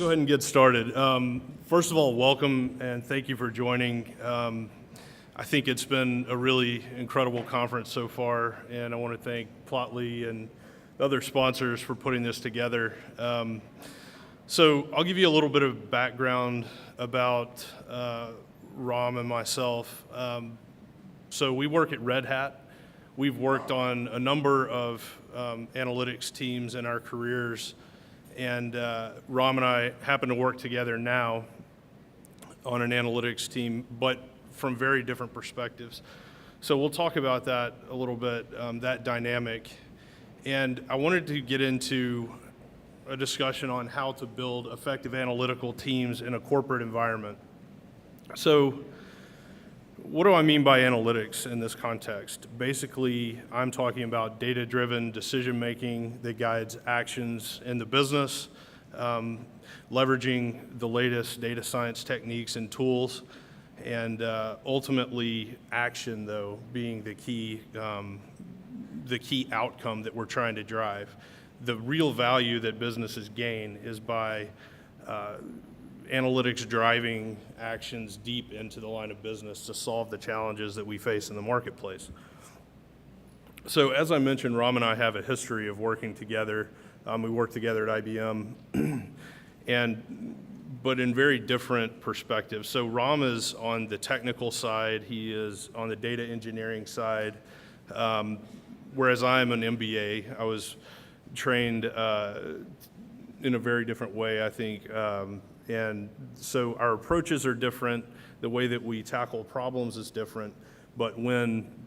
go ahead and get started. First of all, welcome and thank you for joining. I think it's been a really incredible conference so far, and I want to thank Plotly and the other sponsors for putting this together. So I'll give you a little bit of background about Ram and myself. So we work at Red Hat. We've worked on a number of analytics teams in our careers, and Ram and I happen to work together now on an analytics team, but from very different perspectives. So we'll talk about that a little bit, that dynamic. And I wanted to get into a discussion on how to build effective analytical teams in a corporate environment. So what do I mean by analytics in this context? Basically, I'm talking about data-driven decision-making that guides actions in the business, leveraging the latest data science techniques and tools, and ultimately action, though, being the key outcome that we're trying to drive. The real value that businesses gain is by analytics driving actions deep into the line of business to solve the challenges that we face in the marketplace. So as I mentioned, Ram and I have a history of working together. We worked together at IBM, but in very different perspectives. So Ram is on the technical side, he is on the data engineering side, whereas I'm an MBA. I was trained in a very different way, I think. And so our approaches are different, the way that we tackle problems is different, but when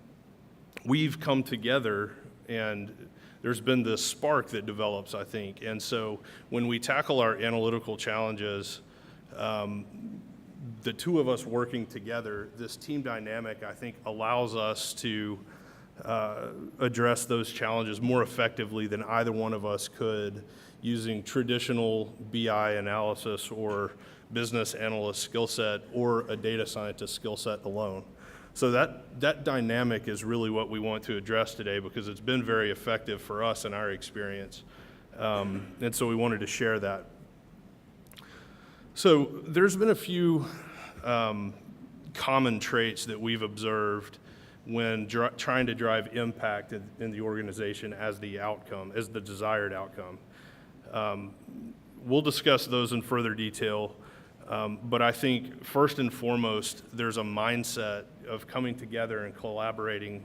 we've come together and there's been this spark that develops, I think, and so when we tackle our analytical challenges, the two of us working together, this team dynamic, I think, allows us to address those challenges more effectively than either one of us could using traditional BI analysis or business analyst skill set or a data scientist skill set alone. So that dynamic is really what we want to address today because it's been very effective for us in our experience. And so we wanted to share that. So there's been a few common traits that we've observed when trying to drive impact in the organization as the outcome, as the desired outcome. We'll discuss those in further detail, but I think first and foremost, there's a mindset of coming together and collaborating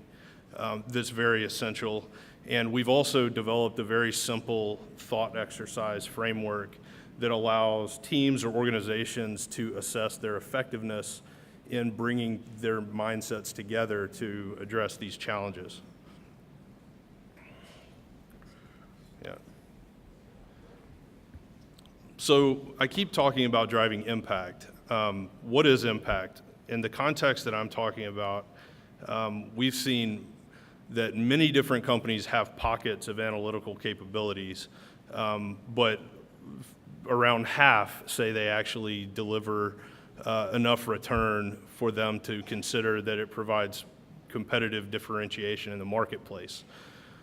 that's very essential. And we've also developed a very simple thought exercise framework that allows teams or organizations to assess their effectiveness in bringing their mindsets together to address these challenges. Yeah. So I keep talking about driving impact. What is impact? In the context that I'm talking about, we've seen that many different companies have pockets of analytical capabilities, but around half say they actually deliver enough return for them to consider that it provides competitive differentiation in the marketplace.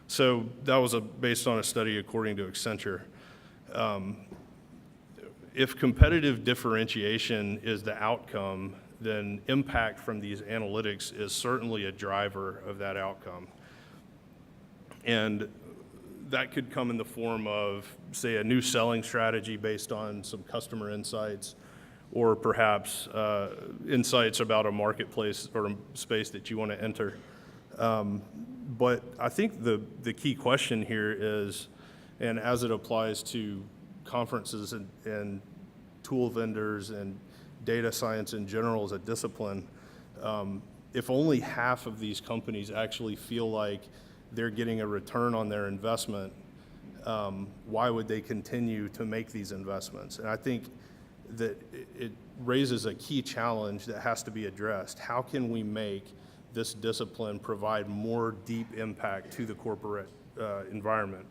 So that was based on a study according to Accenture. If competitive differentiation is the outcome, then impact from these analytics is certainly a driver of that outcome. And that could come in the form of, say, a new selling strategy based on some customer insights, or perhaps insights about a marketplace or a space that you want to enter. But I think the key question here is, and as it applies to conferences and tool vendors and data science in general as a discipline, if only half of these companies actually feel like they're getting a return on their investment, why would they continue to make these investments? And I think that it raises a key challenge that has to be addressed. How can we make this discipline provide more deep impact to the corporate environment?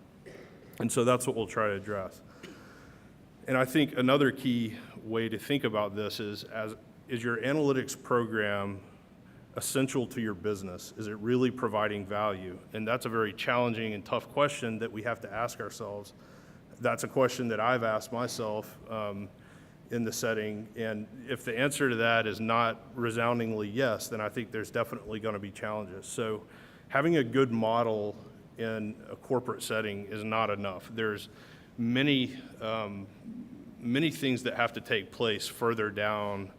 And so that's what we'll try to address. And I think another key way to think about this is your analytics program essential to your business? Is it really providing value? And that's a very challenging and tough question that we have to ask ourselves. That's a question that I've asked myself in the setting, and if the answer to that is not resoundingly yes, then I think there's definitely going to be challenges. So having a good model in a corporate setting is not enough. There's many things that have to take place further down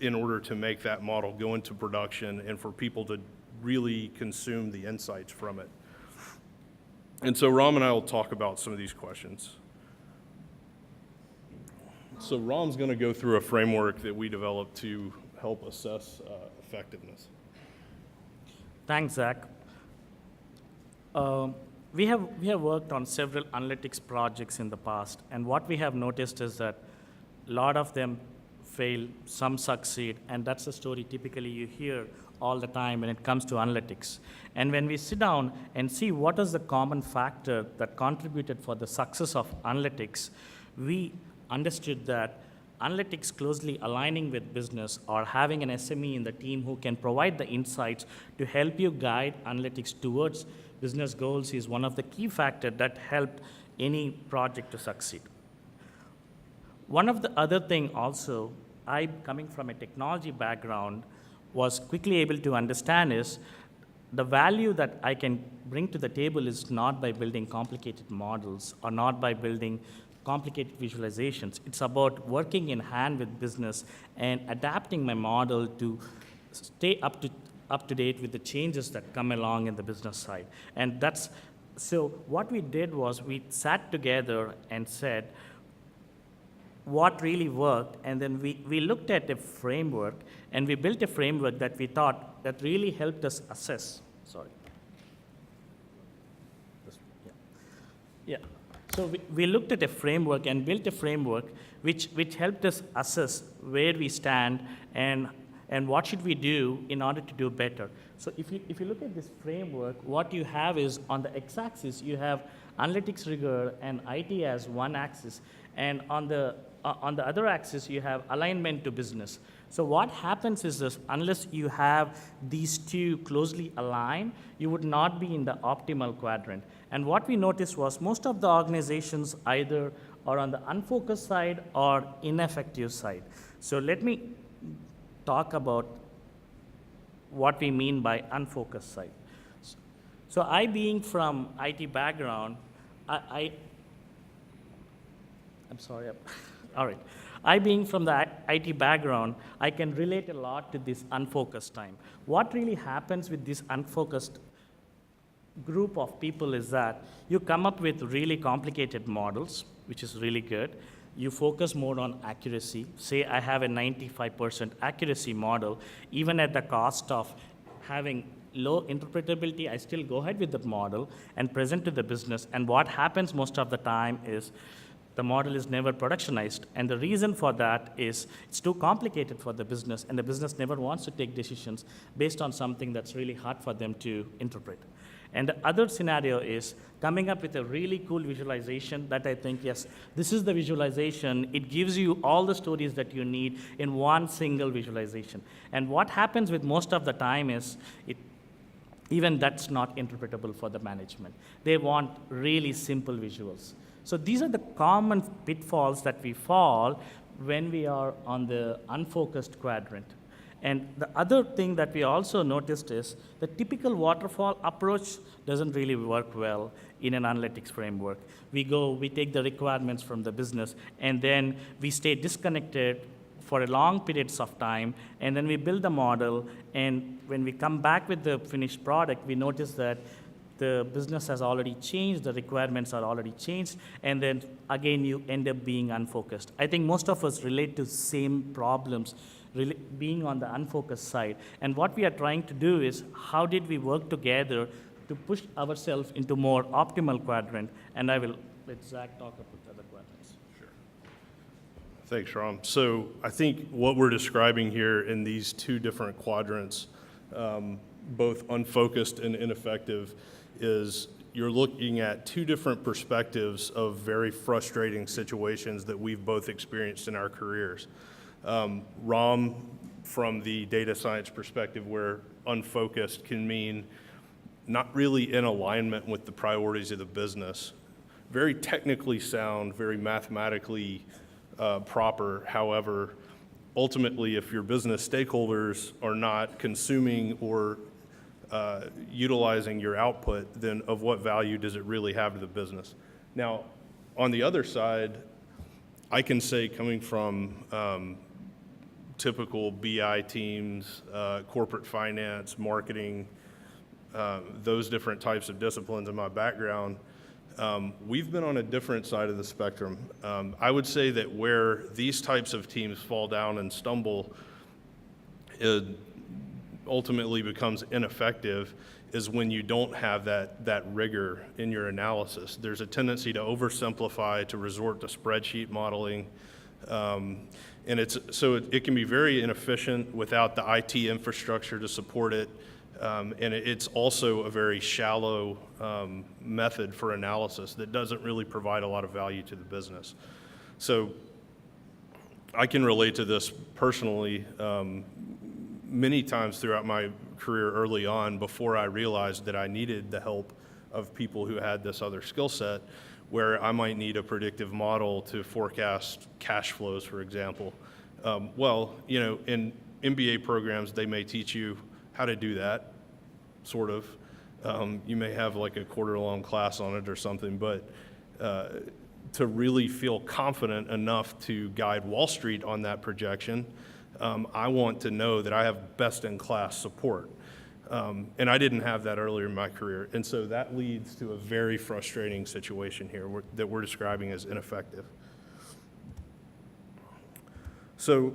in order to make that model go into production and for people to really consume the insights from it. And so Ram and I will talk about some of these questions. So Ram's going to go through a framework that we developed to help assess effectiveness. Thanks, Zach. We have worked on several analytics projects in the past, and what we have noticed is that a lot of them fail, some succeed, and that's the story typically you hear all the time when it comes to analytics. And when we sit down and see what is the common factor that contributed for the success of analytics, we understood that analytics closely aligning with business or having an SME in the team who can provide the insights to help you guide analytics towards business goals is one of the key factors that helped any project to succeed. One of the other thing also, I, coming from a technology background, was quickly able to understand is the value that I can bring to the table is not by building complicated models or not by building complicated visualizations. It's about working in hand with business and adapting my model to stay up to date with the changes that come along in the business side. And that's, so what we did was we sat together and said, what really worked, and then we looked at a framework, and we built a framework that we thought that really helped us assess. Sorry. Yeah. So we looked at a framework and built a framework which helped us assess where we stand and what should we do in order to do better. So if you look at this framework, what you have is on the x-axis, you have analytics rigor and IT as one axis, and on the other axis, you have alignment to business. So what happens is this, unless you have these two closely aligned, you would not be in the optimal quadrant. And what we noticed was most of the organizations either are on the unfocused side or ineffective side. So let me talk about what we mean by unfocused side. So I, being from IT background, I'm sorry. All right. I, being from the IT background, I can relate a lot to this unfocused time. What really happens with this unfocused group of people is that you come up with really complicated models, which is really good. You focus more on accuracy. Say I have a 95% accuracy model, even at the cost of having low interpretability, I still go ahead with the model and present to the business. And what happens most of the time is the model is never productionized. And the reason for that is it's too complicated for the business, and the business never wants to take decisions based on something that's really hard for them to interpret. And the other scenario is coming up with a really cool visualization that I think, yes, this is the visualization. It gives you all the stories that you need in one single visualization. And what happens with most of the time is even that's not interpretable for the management. They want really simple visuals. So these are the common pitfalls that we fall when we are on the unfocused quadrant. And the other thing that we also noticed is the typical waterfall approach doesn't really work well in an analytics framework. We take the requirements from the business, and then we stay disconnected for long periods of time, and then we build the model, and when we come back with the finished product, we notice that the business has already changed, the requirements are already changed, and then again you end up being unfocused. I think most of us relate to same problems, being on the unfocused side. And what we are trying to do is how did we work together to push ourselves into more optimal quadrant, and I will let Zach talk about the other quadrants. Sure. Thanks, Ram. So I think what we're describing here in these two different quadrants, both unfocused and ineffective, is you're looking at two different perspectives of very frustrating situations that we've both experienced in our careers. Ram, from the data science perspective, where unfocused can mean not really in alignment with the priorities of the business. Very technically sound, very mathematically proper. However, ultimately, if your business stakeholders are not consuming or utilizing your output, then of what value does it really have to the business? Now, on the other side, I can say, coming from typical BI teams, corporate finance, marketing, those different types of disciplines in my background, we've been on a different side of the spectrum. I would say that where these types of teams fall down and stumble, it ultimately becomes ineffective, is when you don't have that rigor in your analysis. There's a tendency to oversimplify, to resort to spreadsheet modeling, and it can be very inefficient without the IT infrastructure to support it. And it's also a very shallow method for analysis that doesn't really provide a lot of value to the business. So I can relate to this personally many times throughout my career early on, before I realized that I needed the help of people who had this other skill set, where I might need a predictive model to forecast cash flows, for example. Well, in MBA programs, they may teach you how to do that, sort of. You may have like a quarter-long class on it or something, but to really feel confident enough to guide Wall Street on that projection, I want to know that I have best-in-class support. And I didn't have that earlier in my career. And so that leads to a very frustrating situation here that we're describing as ineffective. So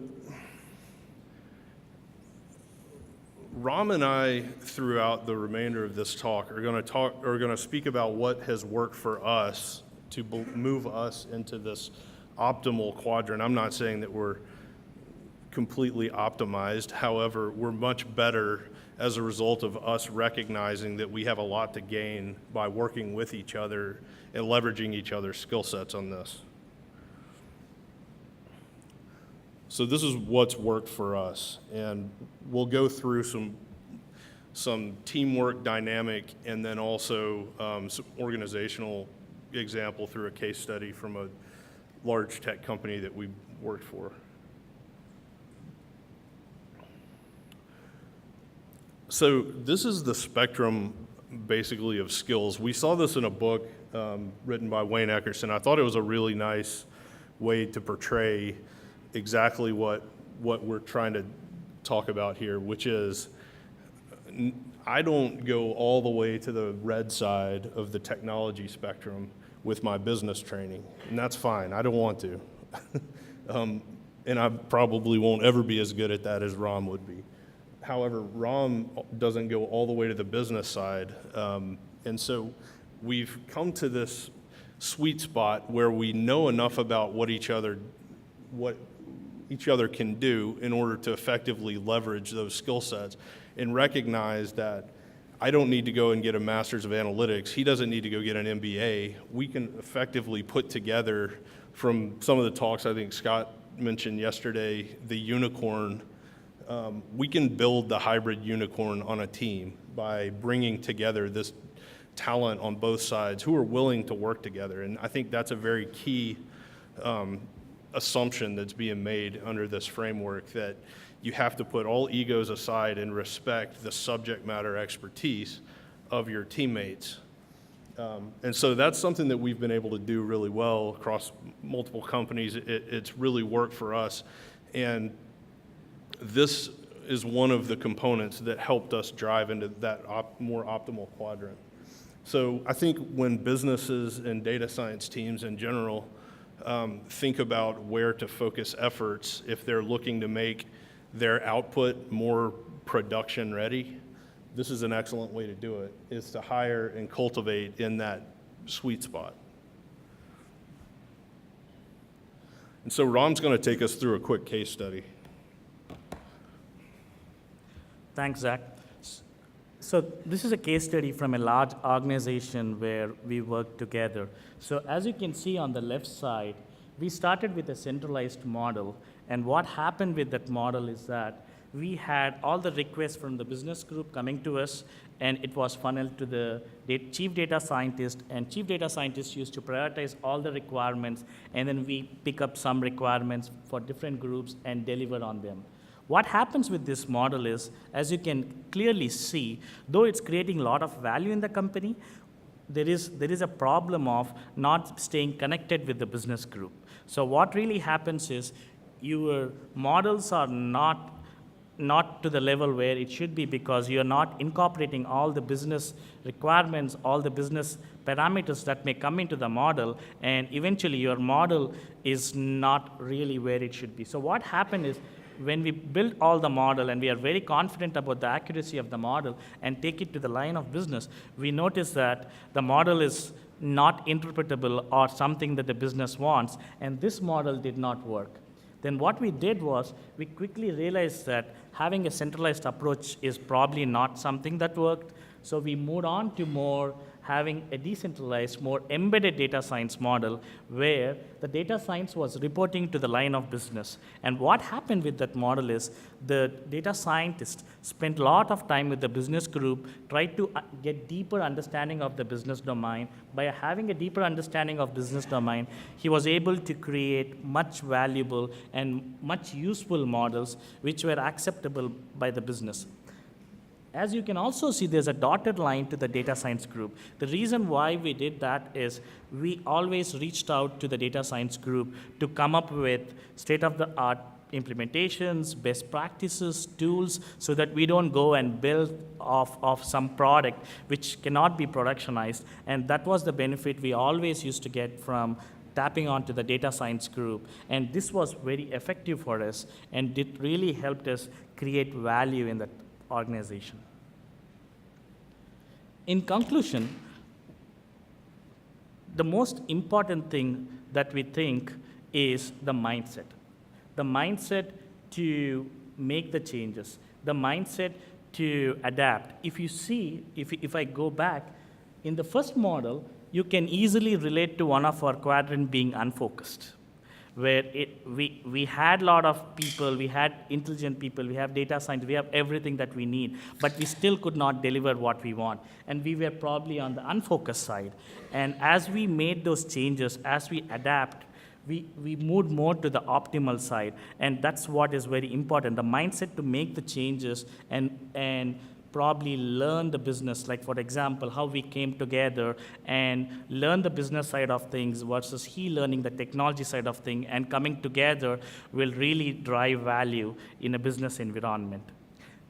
Ram and I, throughout the remainder of this talk, are going to speak about what has worked for us to move us into this optimal quadrant. I'm not saying that we're completely optimized. However, we're much better as a result of us recognizing that we have a lot to gain by working with each other and leveraging each other's skill sets on this. So this is what's worked for us, and we'll go through some teamwork dynamic and then also some organizational example through a case study from a large tech company that we worked for. So this is the spectrum, basically, of skills. We saw this in a book written by Wayne Eckerson. I thought it was a really nice way to portray exactly what we're trying to talk about here, which is I don't go all the way to the red side of the technology spectrum with my business training, and that's fine. I don't want to. And I probably won't ever be as good at that as Ram would be. However, Ram doesn't go all the way to the business side. And so we've come to this sweet spot where we know enough about what each other can do in order to effectively leverage those skill sets, and recognize that I don't need to go and get a master's of analytics. He doesn't need to go get an MBA. We can effectively put together, from some of the talks I think Scott mentioned yesterday, the unicorn. We can build the hybrid unicorn on a team by bringing together this talent on both sides who are willing to work together. And I think that's a very key assumption that's being made under this framework, that you have to put all egos aside and respect the subject matter expertise of your teammates. And so that's something that we've been able to do really well across multiple companies. It's really worked for us. And this is one of the components that helped us drive into that more optimal quadrant. So I think when businesses and data science teams in general think about where to focus efforts, if they're looking to make their output more production ready, this is an excellent way to do it, is to hire and cultivate in that sweet spot. And so Ram's going to take us through a quick case study. Thanks, Zach. So this is a case study from a large organization where we work together. So as you can see on the left side, we started with a centralized model, and what happened with that model is that we had all the requests from the business group coming to us, and it was funneled to the chief data scientist, and chief data scientist used to prioritize all the requirements, and then we pick up some requirements for different groups and deliver on them. What happens with this model is, as you can clearly see, though it's creating a lot of value in the company, there is a problem of not staying connected with the business group. So what really happens is your models are not to the level where it should be, because you're not incorporating all the business requirements, all the business parameters that may come into the model, and eventually your model is not really where it should be. So what happened is, when we build all the model and we are very confident about the accuracy of the model and take it to the line of business, we notice that the model is not interpretable or something that the business wants, and this model did not work. Then what we did was, we quickly realized that having a centralized approach is probably not something that worked, so we moved on to more having a decentralized, more embedded data science model, where the data science was reporting to the line of business. And what happened with that model is, the data scientist spent a lot of time with the business group, tried to get deeper understanding of the business domain. By having a deeper understanding of business domain, he was able to create much valuable and much useful models which were acceptable by the business. As you can also see, there's a dotted line to the data science group. The reason why we did that is, we always reached out to the data science group to come up with state-of-the-art implementations, best practices, tools, so that we don't go and build off some product which cannot be productionized. And that was the benefit we always used to get from tapping onto the data science group. And this was very effective for us, and it really helped us create value in that organization. In conclusion, the most important thing that we think is the mindset. The mindset to make the changes, the mindset to adapt. If you see, if I go back, in the first model, you can easily relate to one of our quadrant being unfocused, where we had a lot of people, we had intelligent people, we have data science, we have everything that we need, but we still could not deliver what we want. And we were probably on the unfocused side. And as we made those changes, as we adapt, we moved more to the optimal side. And that's what is very important, the mindset to make the changes and probably learn the business, like for example, how we came together and learn the business side of things versus he learning the technology side of things, and coming together will really drive value in a business environment.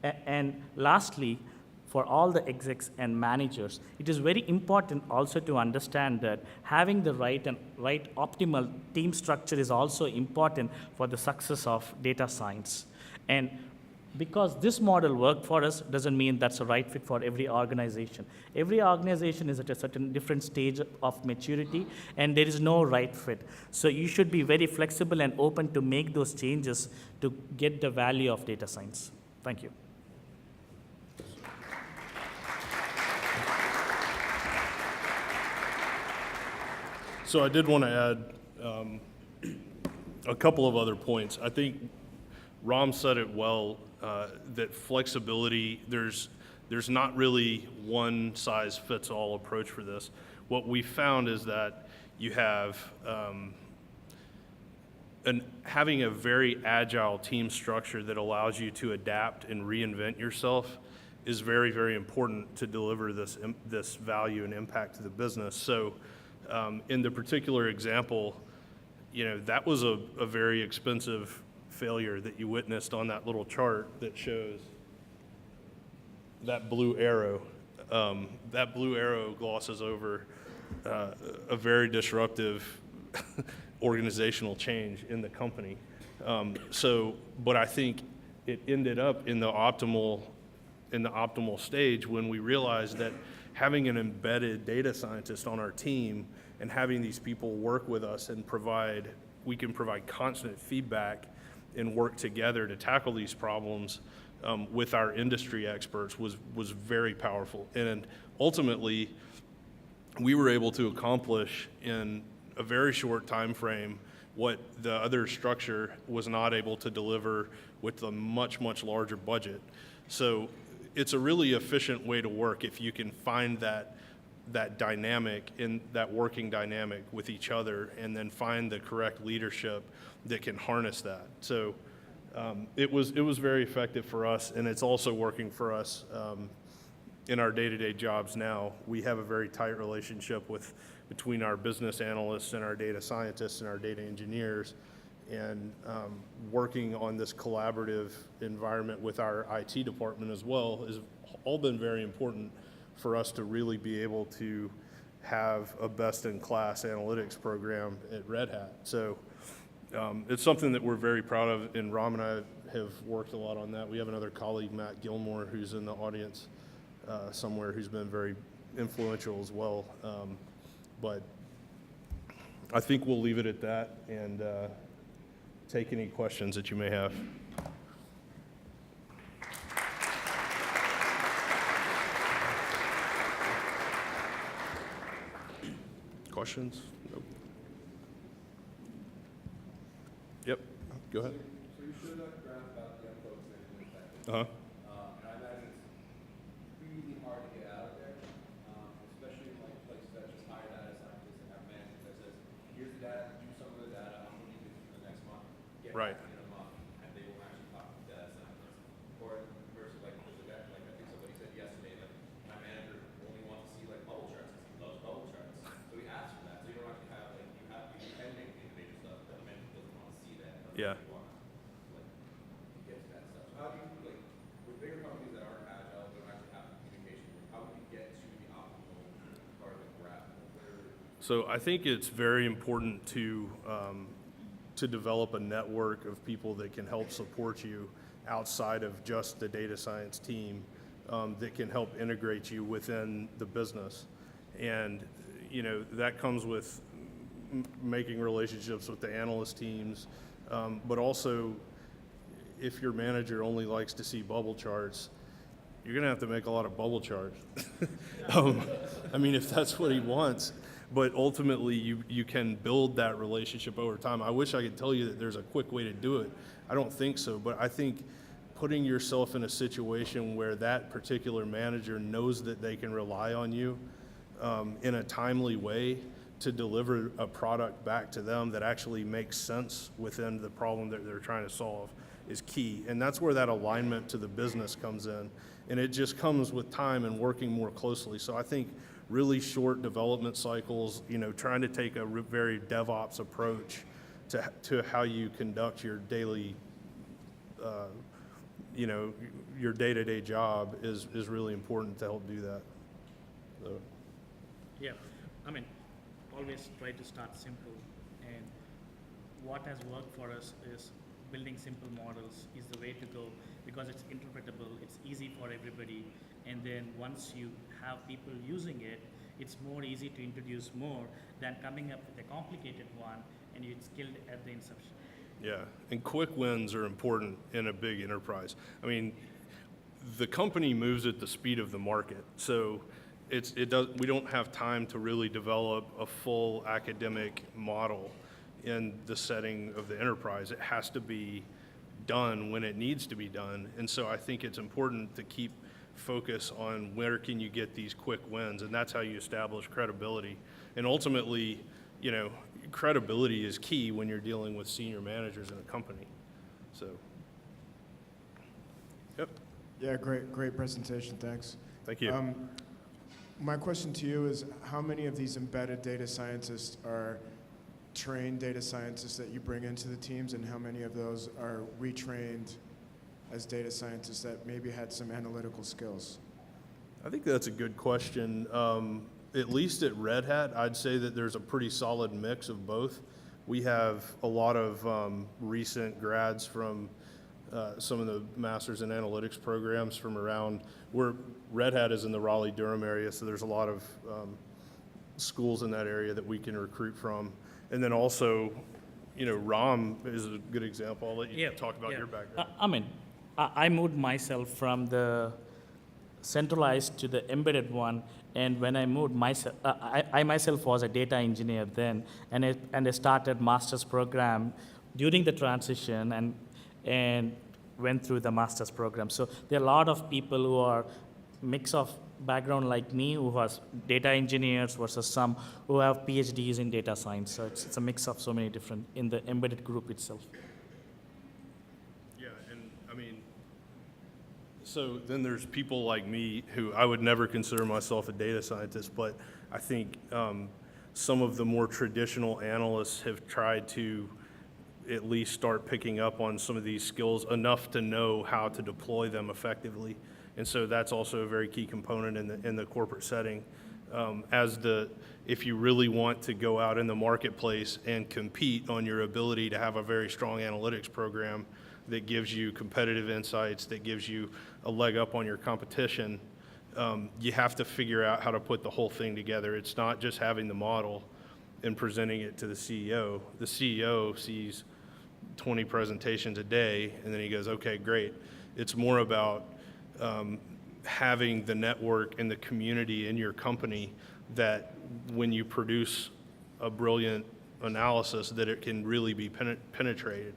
And lastly, for all the execs and managers, it is very important also to understand that having the right optimal team structure is also important for the success of data science. And because this model worked for us doesn't mean that's a right fit for every organization. Every organization is at a certain different stage of maturity, and there is no right fit. So you should be very flexible and open to make those changes to get the value of data science. Thank you. So I did want to add a couple of other points. I think Ram said it well, that flexibility, there's not really one size fits all approach for this. What we found is that you have having a very agile team structure that allows you to adapt and reinvent yourself is very, very important to deliver this value and impact to the business. So in the particular example, that was a very expensive failure that you witnessed on that little chart that shows that blue arrow. That blue arrow glosses over a very disruptive organizational change in the company. But I think it ended up in the optimal stage when we realized that having an embedded data scientist on our team and having these people work with us and we can provide constant feedback and work together to tackle these problems with our industry experts was very powerful. And ultimately, we were able to accomplish in a very short time frame what the other structure was not able to deliver with a much, much larger budget. So it's a really efficient way to work if you can find that dynamic, in that working dynamic with each other, and then find the correct leadership that can harness that. So it was very effective for us, and it's also working for us in our day-to-day jobs now. We have a very tight relationship between our business analysts and our data scientists and our data engineers, and working on this collaborative environment with our IT department as well has all been very important for us to really be able to have a best-in-class analytics program at Red Hat. So it's something that we're very proud of, and Ram and I have worked a lot on that. We have another colleague, Matt Gilmore, who's in the audience somewhere, who's been very influential as well. But I think we'll leave it at that and take any questions that you may have. Questions? Nope. Yep, go ahead. So you showed that graph about the young folks that are infected. Uh-huh. And I imagine it's really hard to get out of there, especially in like places that just hire data scientists and have management that says, here's the data, do some of the data, I'm going to need this for the next month. Get Right. back in a month, and they will actually talk to data scientists. Or versus like, like I think somebody said yesterday, like my manager only wants to see like bubble charts because he loves bubble charts. So he asks for that. So you don't actually have like you can make the individual stuff, but the manager doesn't want to see that. Yeah. Get to that stuff. So how do you, like, with bigger companies that aren't agile, don't actually have communication, how would you get to the optimal part of the graph? So I think it's very important to develop a network of people that can help support you outside of just the data science team, that can help integrate you within the business. And, you know, that comes with making relationships with the analyst teams, but also if your manager only likes to see bubble charts, you're going to have to make a lot of bubble charts. I mean, if that's what he wants. But ultimately, you can build that relationship over time. I wish I could tell you that there's a quick way to do it. I don't think so. But I think putting yourself in a situation where that particular manager knows that they can rely on you in a timely way to deliver a product back to them that actually makes sense within the problem that they're trying to solve is key. And that's where that alignment to the business comes in. And it just comes with time and working more closely. So I think really short development cycles, you know, trying to take a very DevOps approach to how you conduct your daily, you know, your day-to-day job is really important to help do that. So. Yeah, I mean, always try to start simple, and what has worked for us is building simple models is the way to go because it's interpretable, it's easy for everybody, and then once you have people using it, it's more easy to introduce more than coming up with a complicated one and it's killed at the inception. Yeah, and quick wins are important in a big enterprise. I mean, the company moves at the speed of the market, so we don't have time to really develop a full academic model in the setting of the enterprise. It has to be done when it needs to be done, and so I think it's important to keep focus on where can you get these quick wins, and that's how you establish credibility. And ultimately, you know, credibility is key when you're dealing with senior managers in a company. So, yep. Yeah, great presentation, thanks. Thank you. My question to you is, how many of these embedded data scientists are trained data scientists that you bring into the teams, and how many of those are retrained as data scientists that maybe had some analytical skills? I think that's a good question. At least at Red Hat, I'd say that there's a pretty solid mix of both. We have a lot of recent grads from some of the Masters in Analytics programs from around where Red Hat is in the Raleigh-Durham area, so there's a lot of schools in that area that we can recruit from. And then also, you know, Ram is a good example. I'll let you talk about your background. I mean, I moved myself from the centralized to the embedded one. And when I moved myself, I myself was a data engineer then, and I started master's program during the transition and went through the master's program. So there are a lot of people who are mix of background like me, who has data engineers versus some who have PhDs in data science. So it's a mix of so many different in the embedded group itself. Yeah, and I mean, so then there's people like me who I would never consider myself a data scientist, but I think some of the more traditional analysts have tried to at least start picking up on some of these skills enough to know how to deploy them effectively. And so that's also a very key component in the corporate setting. If you really want to go out in the marketplace and compete on your ability to have a very strong analytics program that gives you competitive insights, that gives you a leg up on your competition, you have to figure out how to put the whole thing together. It's not just having the model and presenting it to the CEO. The CEO sees 20 presentations a day, and then he goes, okay, great. It's more about having the network and the community in your company that when you produce a brilliant analysis, that it can really be penetrated.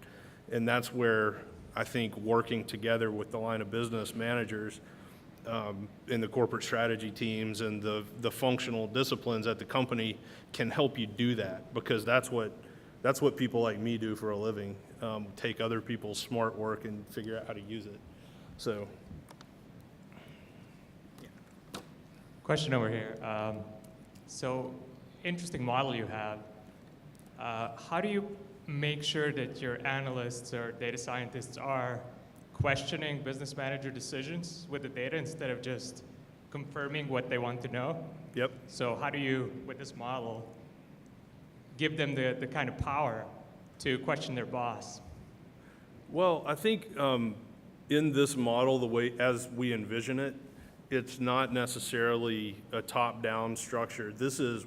And that's where I think working together with the line of business managers in the corporate strategy teams and the functional disciplines at the company can help you do that, because that's what people like me do for a living, take other people's smart work and figure out how to use it. So. Question over here. So interesting model you have. How do you make sure that your analysts or data scientists are questioning business manager decisions with the data instead of just confirming what they want to know? Yep. So how do you, with this model, give them the kind of power to question their boss? Well, I think in this model, the way as we envision it, it's not necessarily a top-down structure.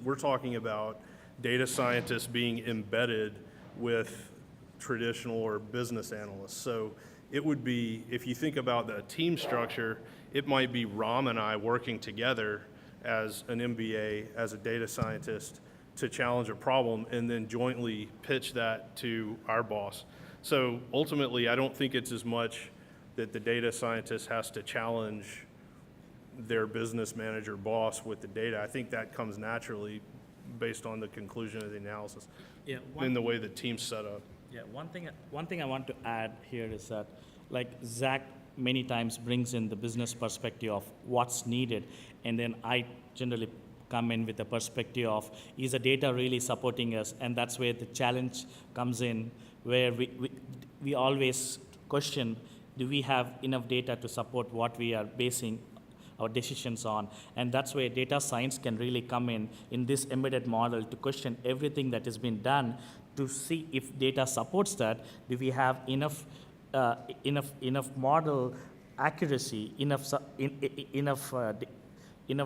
We're talking about data scientists being embedded with traditional or business analysts. So it would be, if you think about the team structure, it might be Ram and I working together as an MBA, as a data scientist, to challenge a problem and then jointly pitch that to our boss. So ultimately, I don't think it's as much that the data scientist has to challenge their business manager boss with the data. I think that comes naturally based on the conclusion of the analysis. Yeah, in the way the team's set up. Yeah, one thing I want to add here is that, like Zach many times brings in the business perspective of what's needed, and then I generally come in with the perspective of, is the data really supporting us? And that's where the challenge comes in, where we always question, do we have enough data to support what we are basing our decisions on? And that's where data science can really come in this embedded model, to question everything that has been done to see if data supports that. Do we have enough model accuracy, enough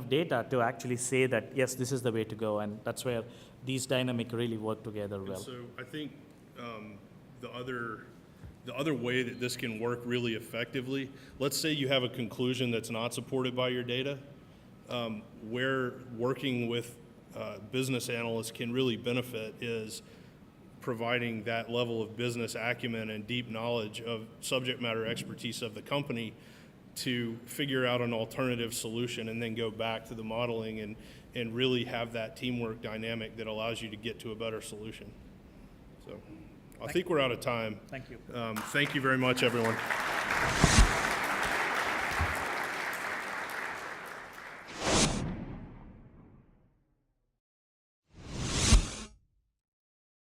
data to actually say that, yes, this is the way to go? And that's where these dynamic really work together well. And so I think the other way that this can work really effectively, let's say you have a conclusion that's not supported by your data, where working with business analysts can really benefit is providing that level of business acumen and deep knowledge of subject matter expertise of the company to figure out an alternative solution and then go back to the modeling and really have that teamwork dynamic that allows you to get to a better solution. So I think we're out of time. Thank you. Thank you very much, everyone.